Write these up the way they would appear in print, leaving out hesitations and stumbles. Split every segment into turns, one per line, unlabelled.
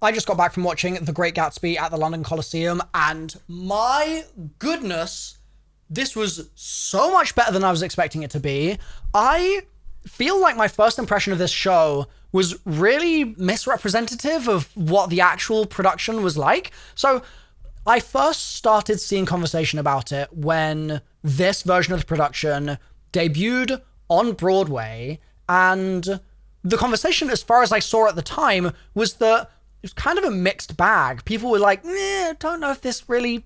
I just got back from watching The Great Gatsby at the London Coliseum, and my goodness, this was so much better than I was expecting it to be. I feel like my first impression of this show was really misrepresentative of what the actual production was like. So I first started seeing conversation about it when this version of the production debuted on Broadway, and the conversation, as far as I saw at the time, was that it was kind of a mixed bag. People were like, I don't know if this really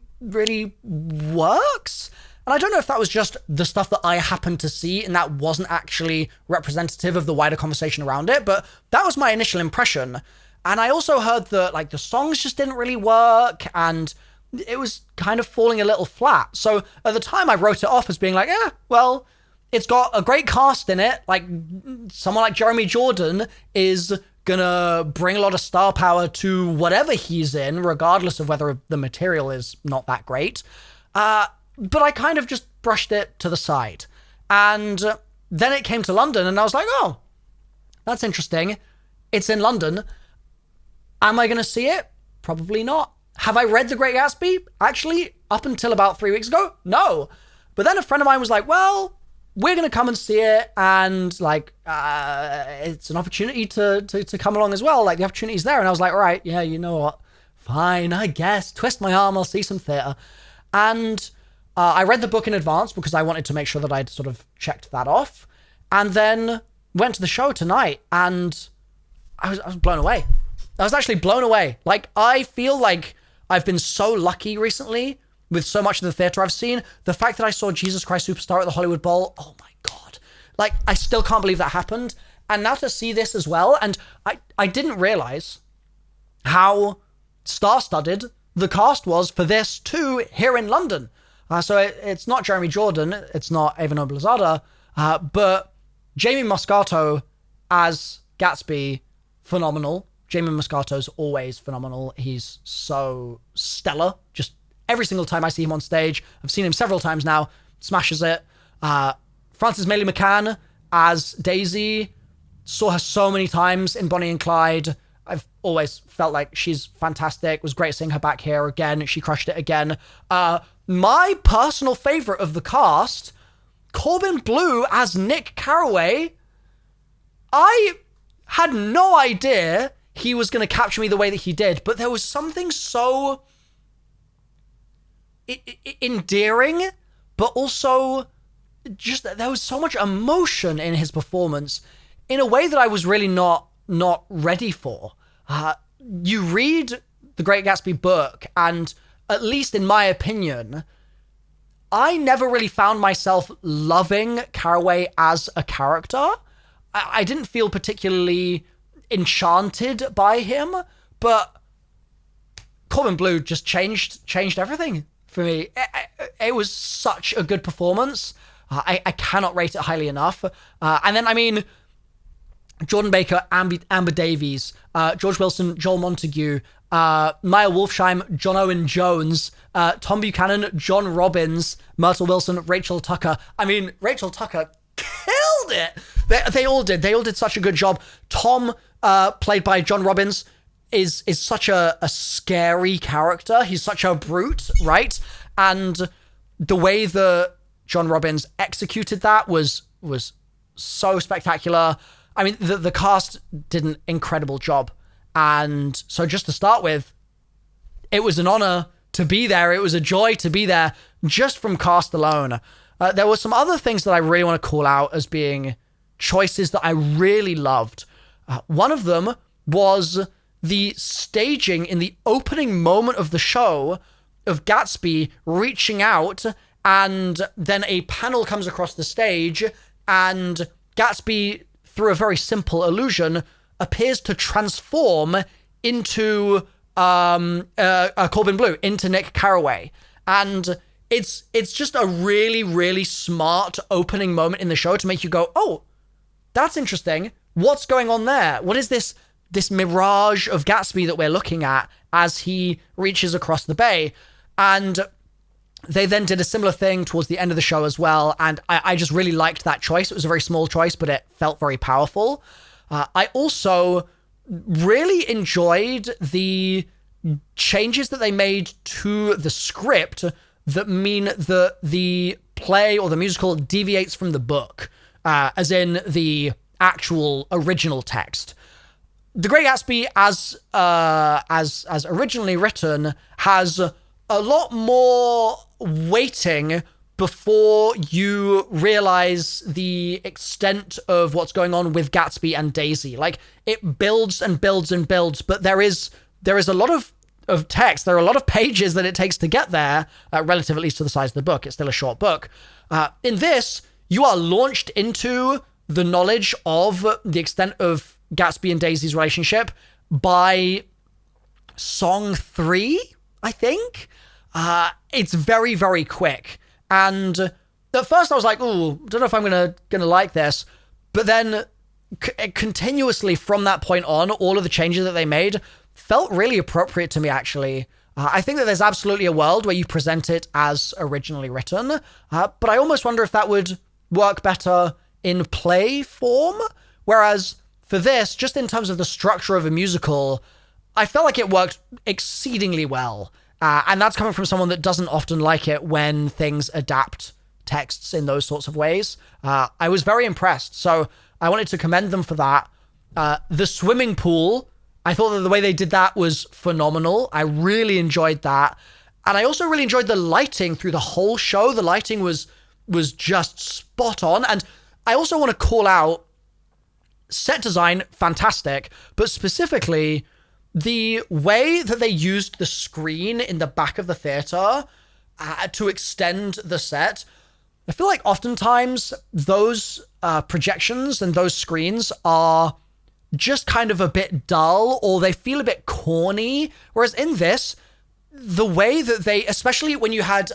works. And I don't know if that was just the stuff that I happened to see and that wasn't actually representative of the wider conversation around it, but that was my initial impression. And I also heard that like the songs just didn't really work and it was kind of falling a little flat. So at the time I wrote it off as being like, well, it's got a great cast in it. Like someone like Jeremy Jordan is gonna bring a lot of star power to whatever he's in, regardless of whether the material is not that great. But I kind of just brushed it to the side. And then it came to London and I was like, oh, that's interesting. It's in London. Am I gonna see it? Probably not. Have I read The Great Gatsby? Actually, up until about 3 weeks ago, no. But then a friend of mine was like, well, we're going to come and see it, and like it's an opportunity to come along as well. Like the opportunity's there. And I was like, all right, yeah, you know what? Fine, I guess. Twist my arm, I'll see some theatre. And I read the book in advance because I wanted to make sure that I'd sort of checked that off. And then went to the show tonight, and I was blown away. I was actually blown away. Like, I feel like I've been so lucky recently with so much of the theater I've seen. The fact that I saw Jesus Christ Superstar at the Hollywood Bowl, oh my God. Like, I still can't believe that happened. And now to see this as well, and I didn't realize how star-studded the cast was for this too here in London. So it's not Jeremy Jordan, it's not Ava Noblezada, but Jamie Moscato as Gatsby, phenomenal. Jamie Moscato's always phenomenal. He's so stellar. Just every single time I see him on stage, I've seen him several times now, smashes it. Frances Mailey McCann as Daisy, saw her so many times in Bonnie and Clyde. I've always felt like she's fantastic. It was great seeing her back here again. She crushed it again. My personal favorite of the cast, Corbin Bleu as Nick Carraway. I had no idea he was going to capture me the way that he did, but there was something so endearing, but also just there was so much emotion in his performance in a way that I was really not ready for. You read the Great Gatsby book, and at least in my opinion, I never really found myself loving Carraway as a character. I didn't feel particularly enchanted by him, but Corbin Bleu just changed everything for me. It was such a good performance. I cannot rate it highly enough. And then, I mean, Jordan Baker, Amber Davies, George Wilson, Joel Montague, Maya Wolfsheim, John Owen Jones, Tom Buchanan, John Robbins, Myrtle Wilson, Rachel Tucker. I mean, Rachel Tucker killed it. They all did. They all did such a good job. Tom, played by John Robbins, is such a scary character. He's such a brute, right? And the way that John Robbins executed that was so spectacular. I mean, the cast did an incredible job. And so just to start with, it was an honor to be there. It was a joy to be there just from cast alone. There were some other things that I really want to call out as being choices that I really loved. One of them was the staging in the opening moment of the show of Gatsby reaching out, and then a panel comes across the stage, and Gatsby, through a very simple illusion, appears to transform into Corbin Bleu, into Nick Carraway. And it's just a really, really smart opening moment in the show to make you go, oh, that's interesting. What's going on there? What is this mirage of Gatsby that we're looking at as he reaches across the bay? And they then did a similar thing towards the end of the show as well, and I just really liked that choice. It was a very small choice, but it felt very powerful. I also really enjoyed the changes that they made to the script that mean that the play or the musical deviates from the book, as in the actual original text. The Great Gatsby, as originally written, has a lot more weighting before you realize the extent of what's going on with Gatsby and Daisy. Like, it builds and builds and builds, but there is a lot of text. There are a lot of pages that it takes to get there, relative at least to the size of the book. It's still a short book. In this, you are launched into the knowledge of the extent of Gatsby and Daisy's relationship by song 3, I think. It's very, very quick. And at first I was like, "Ooh, don't know if I'm gonna like this." But then continuously from that point on, all of the changes that they made felt really appropriate to me, actually. I think that there's absolutely a world where you present it as originally written, but I almost wonder if that would work better in play form. Whereas for this, just in terms of the structure of a musical, I felt like it worked exceedingly well. And that's coming from someone that doesn't often like it when things adapt texts in those sorts of ways. I was very impressed, so I wanted to commend them for that. The swimming pool, I thought that the way they did that was phenomenal. I really enjoyed that. And I also really enjoyed the lighting through the whole show. The lighting was just spot on. And I also want to call out set design, fantastic, but specifically the way that they used the screen in the back of the theater to extend the set. I feel like oftentimes those projections and those screens are just kind of a bit dull, or they feel a bit corny. Whereas in this, the way that they, especially when you had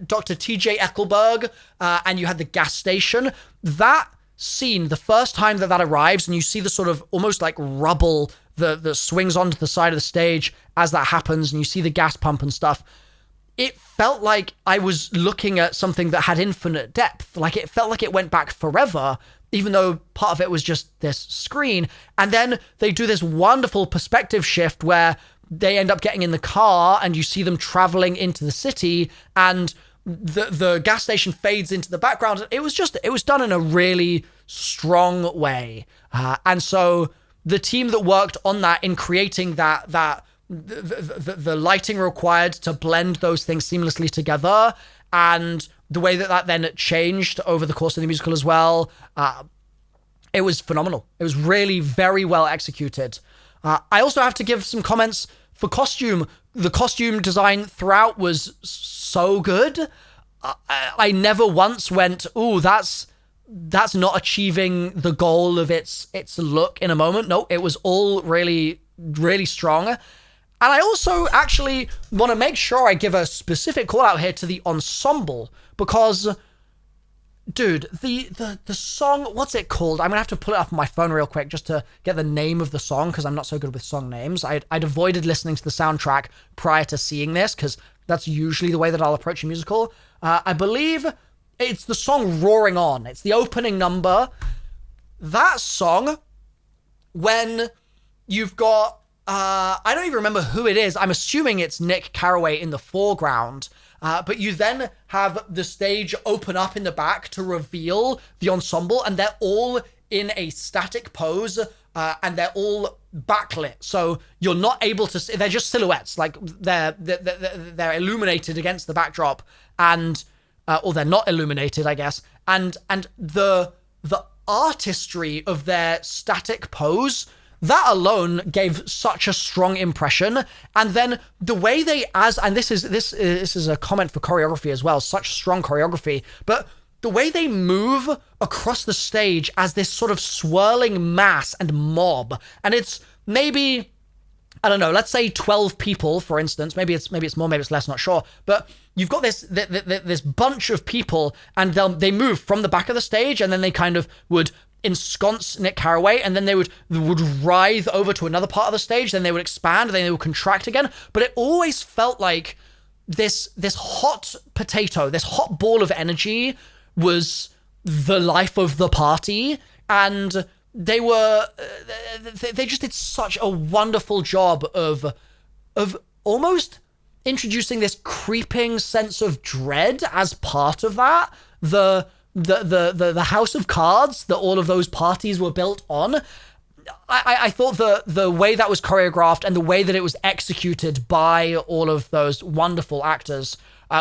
Dr. T.J. Eckelberg and you had the gas station, that scene, the first time that arrives and you see the sort of almost like rubble that swings onto the side of the stage as that happens, and you see the gas pump and stuff, it felt like I was looking at something that had infinite depth. Like, it felt like it went back forever, even though part of it was just this screen. And then they do this wonderful perspective shift where they end up getting in the car and you see them traveling into the city, and the gas station fades into the background. It was done in a really strong way. And so the team that worked on that in creating the lighting required to blend those things seamlessly together, and the way that then changed over the course of the musical as well, it was phenomenal. It was really very well executed. I also have to give some comments for costume. The costume design throughout was so good. I never once went, "Ooh, that's not achieving the goal of its look in a moment." No, it was all really, really strong. And I also actually want to make sure I give a specific call out here to the ensemble, because, dude, the song, what's it called? I'm gonna have to pull it up on my phone real quick just to get the name of the song, because I'm not so good with song names. I'd avoided listening to the soundtrack prior to seeing this, because that's usually the way that I'll approach a musical. I believe it's the song Roaring On. It's the opening number. That song, when you've got, I don't even remember who it is. I'm assuming it's Nick Carraway in the foreground. But you then have the stage open up in the back to reveal the ensemble, and they're all in a static pose, and they're all backlit. So you're not able to see, they're just silhouettes. Like, they're illuminated against the backdrop, and or they're not illuminated, I guess. And the artistry of their static pose, that alone gave such a strong impression. And then the way they, and this is a comment for choreography as well, such strong choreography, but the way they move across the stage as this sort of swirling mass and mob, and it's maybe, I don't know, let's say 12 people, for instance. Maybe it's more, maybe it's less, not sure. But you've got this bunch of people, and they move from the back of the stage, and then they kind of would ensconce Nick Carraway, and then they would writhe over to another part of the stage, then they would expand, then they would contract again. But it always felt like this hot potato, this hot ball of energy was the life of the party. And they just did such a wonderful job of almost introducing this creeping sense of dread as part of that. The house of cards that all of those parties were built on. I thought the way that was choreographed and the way that it was executed by all of those wonderful actors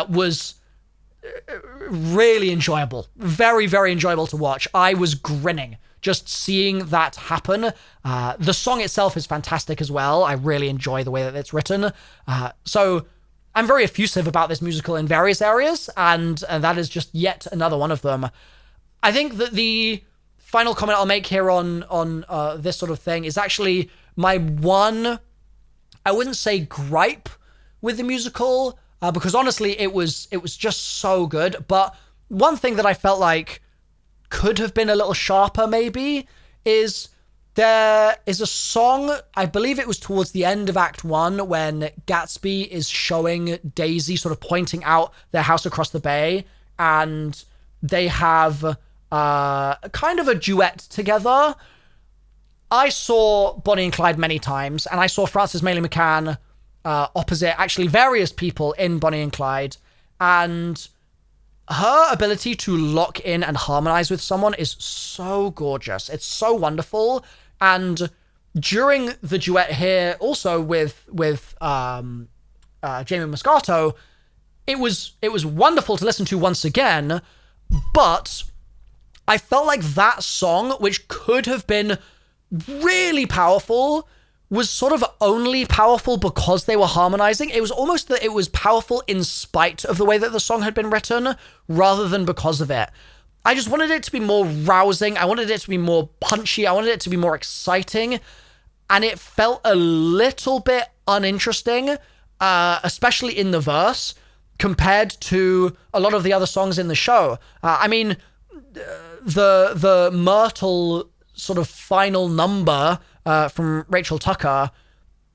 was really enjoyable. Very, very enjoyable to watch. I was grinning just seeing that happen. The song itself is fantastic as well. I really enjoy the way that it's written. So I'm very effusive about this musical in various areas, and that is just yet another one of them. I think that the final comment I'll make here on this sort of thing is actually my one, I wouldn't say gripe with the musical, because honestly it was just so good. But one thing that I felt like could have been a little sharper maybe is there is a song, I believe it was towards the end of Act 1, when Gatsby is showing Daisy, sort of pointing out their house across the bay, and they have kind of a duet together. I saw Bonnie and Clyde many times, and I saw Frances Mailey McCann opposite actually various people in Bonnie and Clyde, and her ability to lock in and harmonize with someone is so gorgeous. It's so wonderful. And during the duet here, also with Jamie Moscato, it was wonderful to listen to once again. But I felt like that song, which could have been really powerful, was sort of only powerful because they were harmonizing. It was almost that it was powerful in spite of the way that the song had been written, rather than because of it. I just wanted it to be more rousing. I wanted it to be more punchy. I wanted it to be more exciting. And it felt a little bit uninteresting, especially in the verse, compared to a lot of the other songs in the show. I mean, the Myrtle sort of final number from Rachel Tucker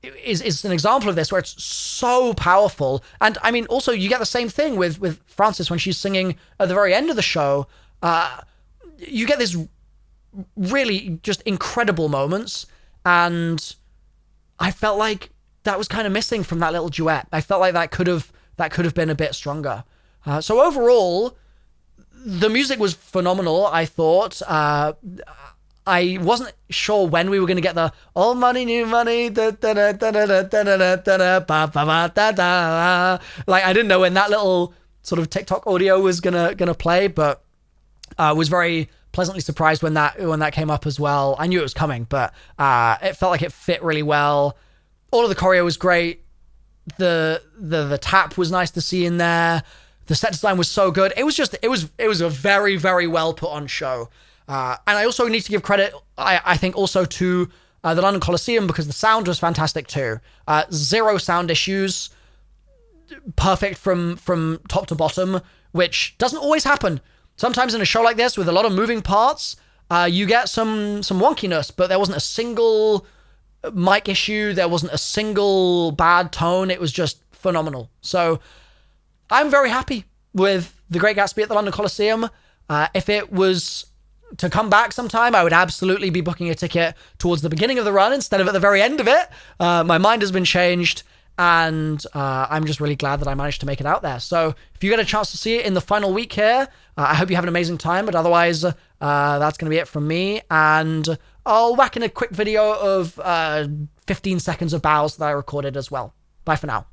is an example of this, where it's so powerful. And I mean, also you get the same thing with Frances when she's singing at the very end of the show. You get this really just incredible moments, and I felt like that was kind of missing from that little duet. I felt like that could have been a bit stronger. So overall, the music was phenomenal, I thought. I wasn't sure when we were going to get the old money, new money, like I didn't know when that little sort of TikTok audio was gonna play, but was very pleasantly surprised when that came up as well. I knew it was coming, but it felt like it fit really well. All of the choreo was great. The tap was nice to see in there. The set design was so good. It was a very, very well put on show. And I also need to give credit, I think, also to the London Coliseum, because the sound was fantastic too. Zero sound issues, perfect from top to bottom, which doesn't always happen. Sometimes in a show like this, with a lot of moving parts, you get some wonkiness, but there wasn't a single mic issue. There wasn't a single bad tone. It was just phenomenal. So I'm very happy with The Great Gatsby at the London Coliseum. If it was to come back sometime, I would absolutely be booking a ticket towards the beginning of the run instead of at the very end of it. My mind has been changed, and I'm just really glad that I managed to make it out there. So if you get a chance to see it in the final week here, I hope you have an amazing time. But otherwise, that's going to be it from me. And I'll whack in a quick video of 15 seconds of bows that I recorded as well. Bye for now.